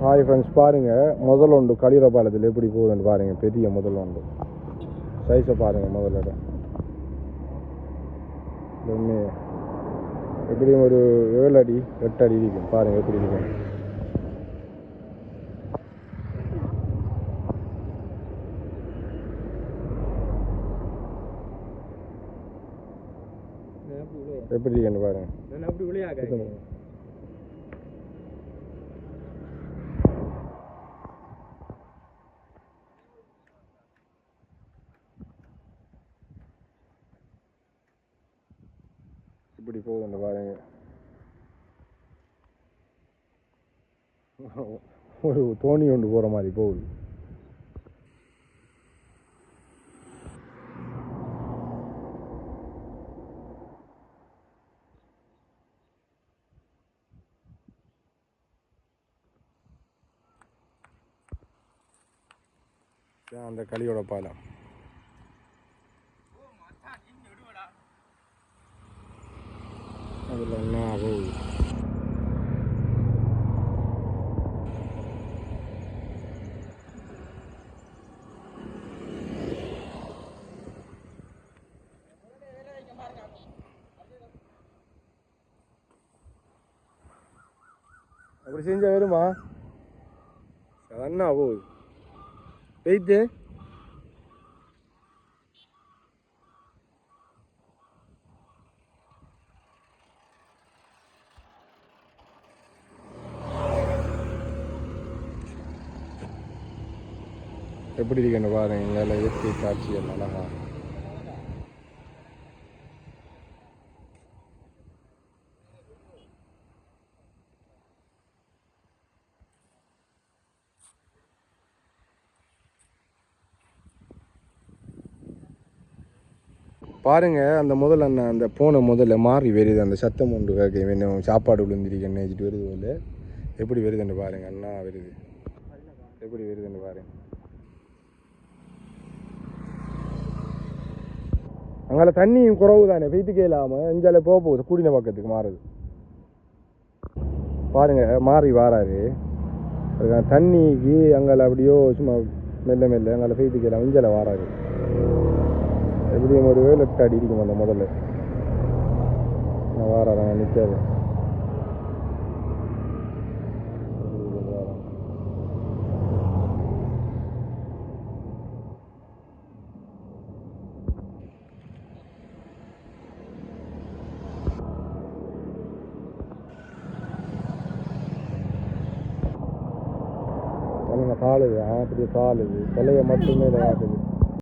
Hi friends, பாருங்கள் முதல் ஒன்று கலியுற பாலத்தில் எப்படி போகுதுன்னு பாருங்கள். பெரிய முதல் ஒன்று சைஸை பாருங்கள். முதல்ல எப்படியும் ஒரு 7 அடி 8 அடி இருக்கும். பாருங்கள் எப்படி இருக்கும். எப்படி இருக்குன்னு பாருங்கள். இப்படி போகுதுன்னு பாருங்க. ஒரு தோணி கொண்டு போகிற மாதிரி போகுது. அந்த களியோட பாலம் அதில் என்ன போகுது. அப்படி செஞ்சா வருமா? என்ன போகுது வெயிட்டு. எப்படி இருக்குன்னு பாருங்க. இங்கே இயற்கை காட்சிகள் அழகா. பாருங்க அந்த முதல்ல அந்த போன முதல்ல மாறி வருது. அந்த சத்தம் ஒன்று கேட்க வேணும். சாப்பாடு விழுந்திருக்கேன்னு நினச்சிட்டு வருது போல. எப்படி வருதுன்னு பாருங்க. அண்ணா வருது. எப்படி வருதுன்னு பாருங்க. அங்கே தண்ணியும் குறவு தானே. பெய்த்துக்கே இல்லாமல் இஞ்சால போக போகுது. கூடின பக்கத்துக்கு மாறுது பாருங்க. மாறி வாராரு. தண்ணிக்கு அங்கே அப்படியோ சும்மா மெல்ல மெல்ல அங்கே பெய்த்துக்கே இல்லாமல் இஞ்சால வாராரு. எப்படியும் ஒரு 7 8 அடி இருக்கும். அந்த முதல்ல வாராங்க நிற்காது. தாளுது. அப்படியே தாளுது. தலையை மட்டுமே காட்டுது.